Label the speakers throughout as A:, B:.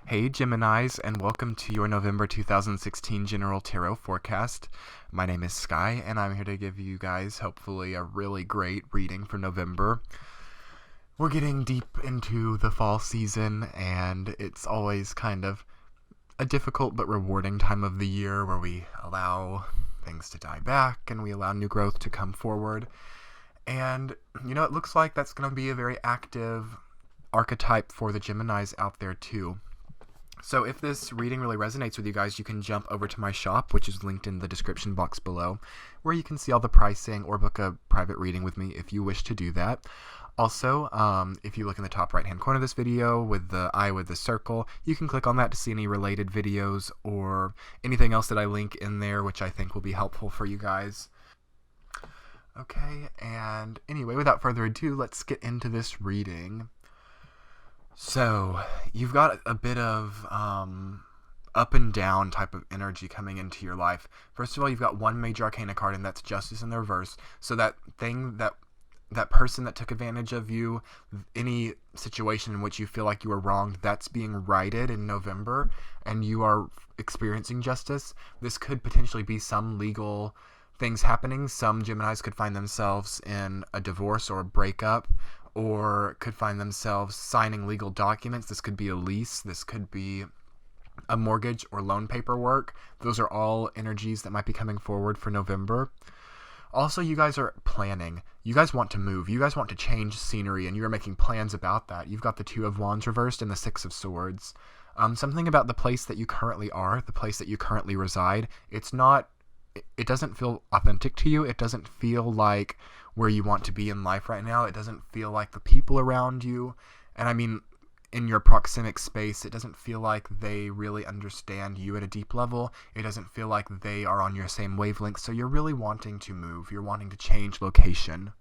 A: Hey Geminis, and welcome to your November 2016 General Tarot Forecast. My name is Sky, and I'm here to give you guys hopefully a really great reading for November. We're getting deep into the fall season, and it's always kind of a difficult but rewarding time of the year where we allow things to die back and we allow new growth to come forward. And, it looks like that's going to be a very active archetype for the Geminis out there too. So if this reading really resonates with you guys, you can jump over to my shop, which is linked in the description box below, where you can see all the pricing or book a private reading with me if you wish to do that. Also, if you look in the top right-hand corner of this video with the eye with the circle, you can click on that to see any related videos or anything else that I link in there, which I think will be helpful for you guys. Okay, and anyway, without further ado, let's get into this reading. So, you've got a bit of up and down type of energy coming into your life. First of all, you've got one major arcana card, and that's Justice in the reverse. So that thing, that person that took advantage of you, any situation in which you feel like you were wronged, that's being righted in November, and you are experiencing justice. This could potentially be some legal things happening. Some Geminis could find themselves in a divorce or a breakup, or could find themselves signing legal documents. This could be a lease. This could be a mortgage or loan paperwork. Those are all energies that might be coming forward for November. Also, you guys are planning. You guys want to move. You guys want to change scenery, and you're making plans about that. You've got the Two of Wands reversed and the Six of Swords. Something about the place that you currently are, the place that you currently reside, it doesn't feel authentic to you. It doesn't feel like where you want to be in life right now. It doesn't feel like the people around you, and I mean in your proximic space, it doesn't feel like they really understand you at a deep level. It doesn't feel like they are on your same wavelength, so you're really wanting to move. You're wanting to change location.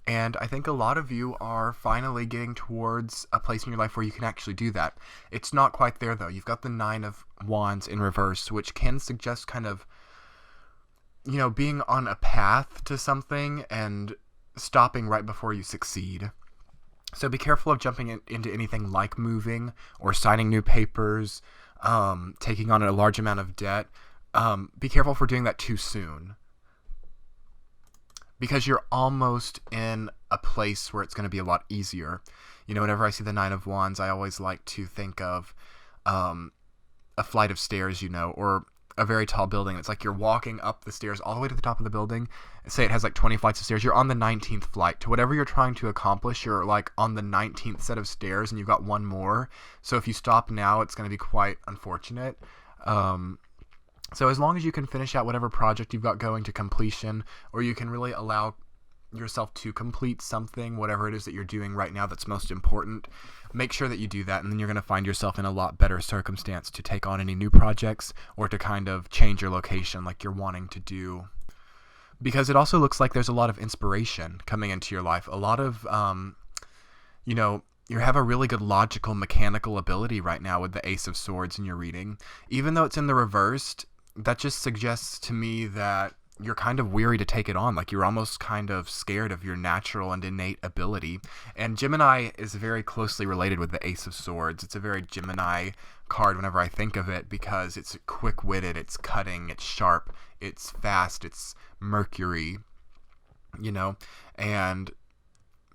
A: And I think a lot of you are finally getting towards a place in your life where you can actually do that. It's not quite there though. You've got the Nine of Wands in reverse, which can suggest kind of being on a path to something and stopping right before you succeed. So be careful of jumping into anything like moving or signing new papers, taking on a large amount of debt. Be careful for doing that too soon, because you're almost in a place where it's going to be a lot easier. Whenever I see the Nine of Wands, I always like to think of a flight of stairs, or a very tall building. It's like you're walking up the stairs all the way to the top of the building. Say it has like 20 flights of stairs. You're on the 19th flight. To whatever you're trying to accomplish, you're like on the 19th set of stairs and you've got one more. So if you stop now, it's going to be quite unfortunate. So as long as you can finish out whatever project you've got going to completion, or you can really allow yourself to complete something, whatever it is that you're doing right now that's most important, make sure that you do that, and then you're going to find yourself in a lot better circumstance to take on any new projects or to kind of change your location like you're wanting to do. Because it also looks like there's a lot of inspiration coming into your life. A lot of, you have a really good logical, mechanical ability right now with the Ace of Swords in your reading. Even though it's in the reversed, that just suggests to me that you're kind of weary to take it on. Like you're almost kind of scared of your natural and innate ability. And Gemini is very closely related with the Ace of Swords. It's a very Gemini card whenever I think of it, because it's quick-witted, it's cutting, it's sharp, it's fast, it's Mercury, and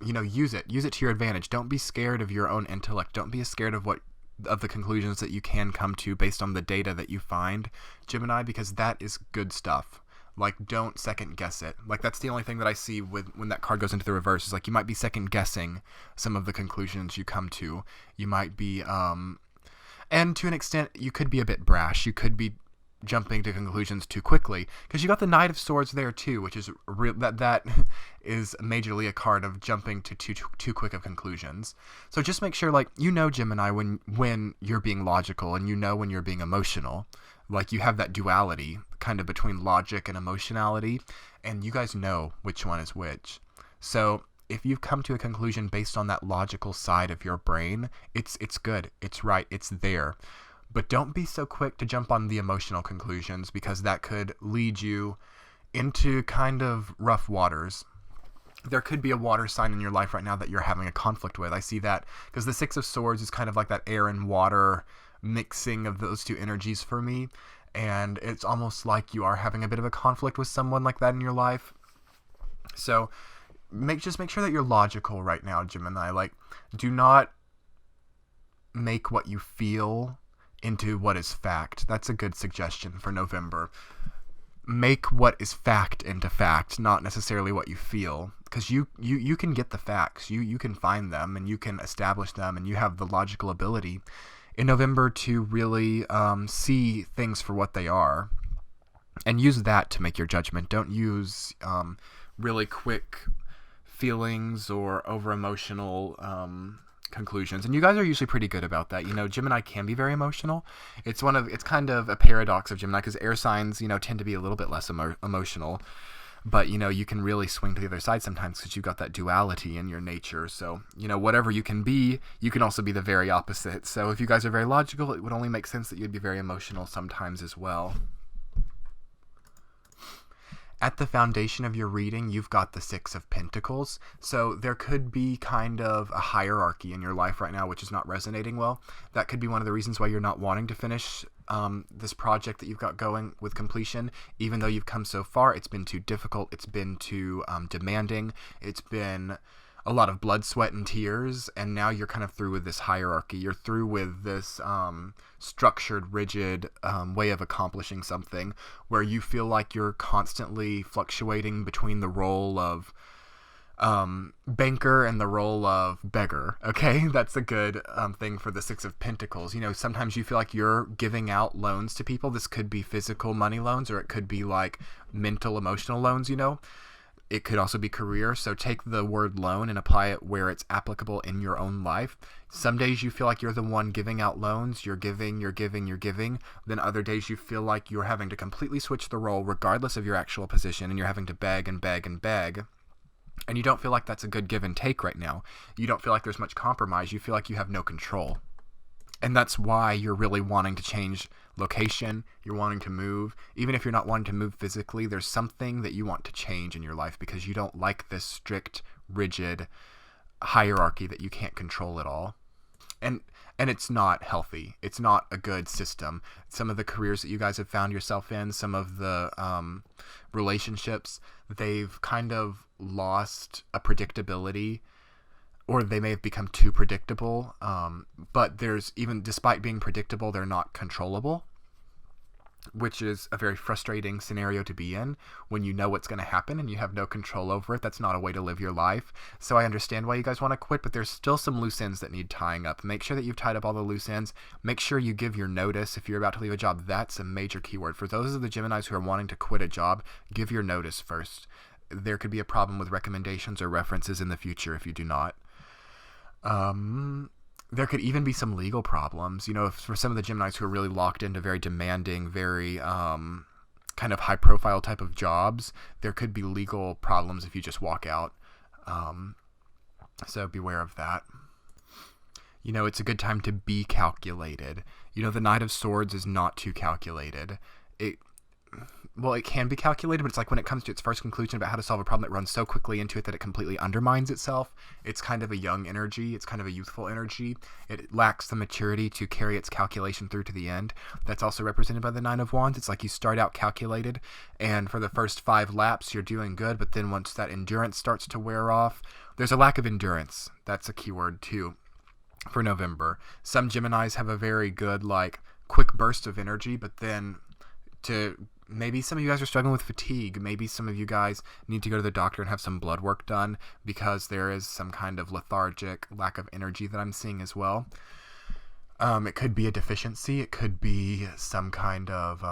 A: use it to your advantage. Don't be scared of your own intellect. Don't be scared of the conclusions that you can come to based on the data that you find, Gemini, because that is good stuff. Like, don't second guess it. Like, that's the only thing that I see when that card goes into the reverse, is like you might be second guessing some of the conclusions you come to. You might be, and to an extent, you could be a bit brash. You could be jumping to conclusions too quickly, because you got the Knight of Swords there too, which is that is majorly a card of jumping to too quick of conclusions. So just make sure, like, Gemini, when you're being logical, and when you're being emotional. Like, you have that duality kind of between logic and emotionality, and you guys know which one is which. So if you've come to a conclusion based on that logical side of your brain, it's good, it's right, it's there. But don't be so quick to jump on the emotional conclusions, because that could lead you into kind of rough waters. there could be a water sign in your life right now that you're having a conflict with. I see that because the Six of Swords is kind of like that air and water mixing of those two energies for me. And it's almost like you are having a bit of a conflict with someone like that in your life. So just make sure that you're logical right now, Gemini. Like, do not make what you feel into what is fact. That's a good suggestion for November. Make what is fact into fact, not necessarily what you feel, because you can get the facts, you can find them, and you can establish them, and you have the logical ability in November to really see things for what they are, and use that to make your judgment. Don't use really quick feelings or over emotional conclusions. And you guys are usually pretty good about that. Gemini can be very emotional. It's kind of a paradox of Gemini, because air signs, tend to be a little bit less emotional. But, you can really swing to the other side sometimes because you've got that duality in your nature. So, whatever you can be, you can also be the very opposite. So if you guys are very logical, it would only make sense that you'd be very emotional sometimes as well. At the foundation of your reading, you've got the Six of Pentacles. So there could be kind of a hierarchy in your life right now, which is not resonating well. That could be one of the reasons why you're not wanting to finish this project that you've got going with completion. Even though you've come so far, it's been too difficult. It's been too demanding. It's been a lot of blood, sweat, and tears. And now you're kind of through with this hierarchy. You're through with this structured, rigid way of accomplishing something, where you feel like you're constantly fluctuating between the role of banker and the role of beggar. Okay, that's a good thing for the Six of Pentacles. Sometimes you feel like you're giving out loans to people. This could be physical money loans, or it could be like mental, emotional loans. It could also be career. So take the word loan and apply it where it's applicable in your own life. Some days you feel like you're the one giving out loans. You're giving. Then other days you feel like you're having to completely switch the role regardless of your actual position, and you're having to beg and beg and beg. And you don't feel like that's a good give and take right now. You don't feel like there's much compromise. You feel like you have no control. And that's why you're really wanting to change location. You're wanting to move. Even if you're not wanting to move physically, there's something that you want to change in your life because you don't like this strict, rigid hierarchy that you can't control at all. And it's not healthy. It's not a good system. Some of the careers that you guys have found yourself in, some of the relationships, they've kind of lost a predictability, or they may have become too predictable. But despite being predictable, they're not controllable, which is a very frustrating scenario to be in when you know what's going to happen and you have no control over it. That's not a way to live your life. So I understand why you guys want to quit, but there's still some loose ends that need tying up. Make sure that you've tied up all the loose ends. Make sure you give your notice if you're about to leave a job. That's a major keyword. For those of the Geminis who are wanting to quit a job, give your notice first. There could be a problem with recommendations or references in the future if you do not. There could even be some legal problems, for some of the Geminis who are really locked into very demanding, very kind of high profile type of jobs. There could be legal problems if you just walk out. So beware of that. It's a good time to be calculated. The Knight of Swords is not too calculated. It can be calculated, but it's like when it comes to its first conclusion about how to solve a problem, it runs so quickly into it that it completely undermines itself. It's kind of a young energy. It's kind of a youthful energy. It lacks the maturity to carry its calculation through to the end. That's also represented by the Nine of Wands. It's like you start out calculated, and for the first 5 laps, you're doing good, but then once that endurance starts to wear off, there's a lack of endurance. That's a keyword too for November. Some Geminis have a very good, quick burst of energy, but then maybe some of you guys are struggling with fatigue. Maybe some of you guys need to go to the doctor and have some blood work done because there is some kind of lethargic lack of energy that I'm seeing as well. It could be a deficiency. It could be some kind of,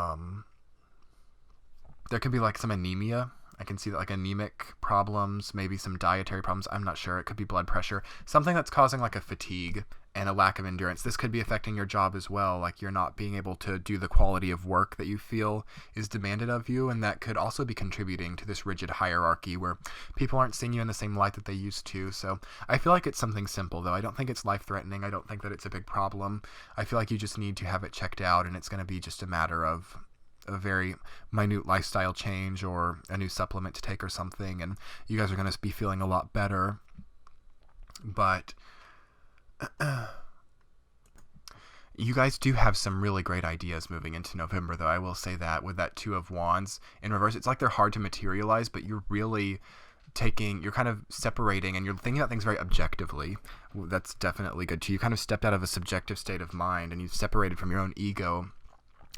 A: there could be some anemia. I can see that anemic problems, maybe some dietary problems. I'm not sure. It could be blood pressure. Something that's causing a fatigue and a lack of endurance. This could be affecting your job as well. You're not being able to do the quality of work that you feel is demanded of you. And that could also be contributing to this rigid hierarchy where people aren't seeing you in the same light that they used to. So I feel like it's something simple though. I don't think it's life-threatening. I don't think that it's a big problem. I feel like you just need to have it checked out, and it's going to be just a matter of a very minute lifestyle change or a new supplement to take or something, and you guys are going to be feeling a lot better. But you guys do have some really great ideas moving into November, though. I will say that with that Two of Wands in reverse, it's like they're hard to materialize, but you're really you're kind of separating and you're thinking about things very objectively. That's definitely good too. You kind of stepped out of a subjective state of mind and you've separated from your own ego.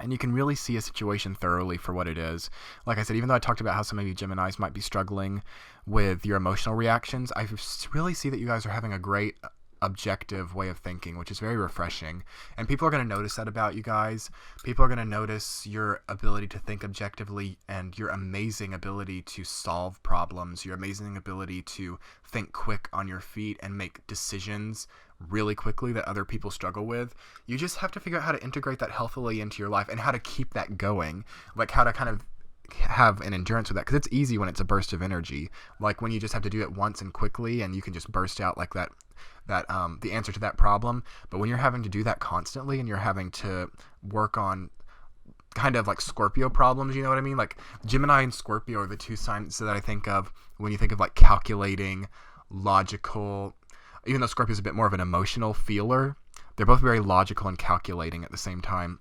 A: And you can really see a situation thoroughly for what it is. Like I said, even though I talked about how some of you Geminis might be struggling with your emotional reactions, I really see that you guys are having a great objective way of thinking, which is very refreshing. And people are going to notice that about you guys. People are going to notice your ability to think objectively and your amazing ability to solve problems, your amazing ability to think quick on your feet and make decisions really quickly that other people struggle with. You just have to figure out how to integrate that healthily into your life and how to keep that going, like how to kind of have an endurance with that, because it's easy when it's a burst of energy, like when you just have to do it once and quickly and you can just burst out like that the answer to that problem. But when you're having to do that constantly and you're having to work on kind of like Scorpio problems, you know what I mean? Like Gemini and Scorpio are the two signs that I think of when you think of like calculating, logical. Even though Scorpio is a bit more of an emotional feeler, they're both very logical and calculating at the same time.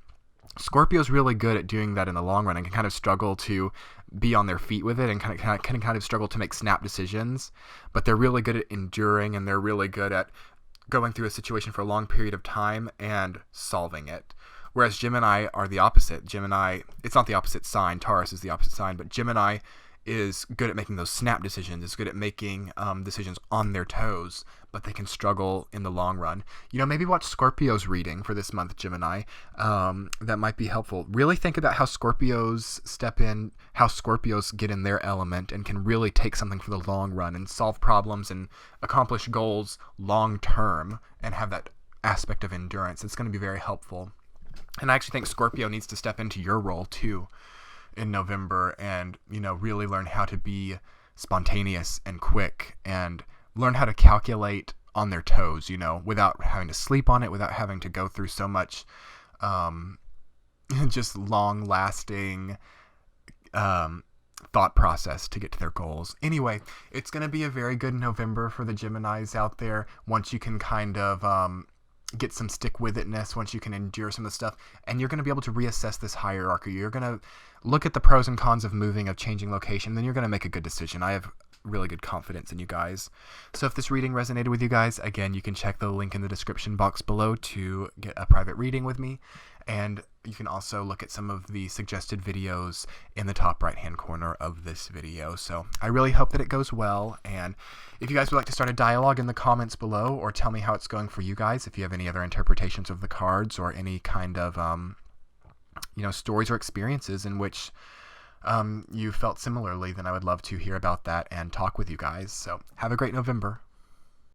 A: Scorpio's really good at doing that in the long run and can kind of struggle to be on their feet with it and kind of struggle to make snap decisions, but they're really good at enduring and they're really good at going through a situation for a long period of time and solving it. Whereas Gemini are the opposite. Gemini, it's not the opposite sign. Taurus is the opposite sign, but Gemini is good at making those snap decisions, is good at making decisions on their toes, but they can struggle in the long run. You know, maybe watch Scorpio's reading for this month, Gemini. That might be helpful. Really think about how Scorpios step in, how Scorpios get in their element and can really take something for the long run and solve problems and accomplish goals long term and have that aspect of endurance. It's going to be very helpful. And I actually think Scorpio needs to step into your role too in November and, you know, really learn how to be spontaneous and quick and learn how to calculate on their toes, you know, without having to sleep on it, without having to go through so much just long-lasting thought process to get to their goals. Anyway, it's going to be a very good November for the Geminis out there once you can kind of get some stick-with-itness, once you can endure some of the stuff, and you're going to be able to reassess this hierarchy. You're going to look at the pros and cons of moving, of changing location, then you're going to make a good decision. I have really good confidence in you guys. So if this reading resonated with you guys, again, you can check the link in the description box below to get a private reading with me. And you can also look at some of the suggested videos in the top right hand corner of this video. So I really hope that it goes well. And if you guys would like to start a dialogue in the comments below or tell me how it's going for you guys, if you have any other interpretations of the cards or any kind of stories or experiences in which you felt similarly, then I would love to hear about that and talk with you guys. So have a great November.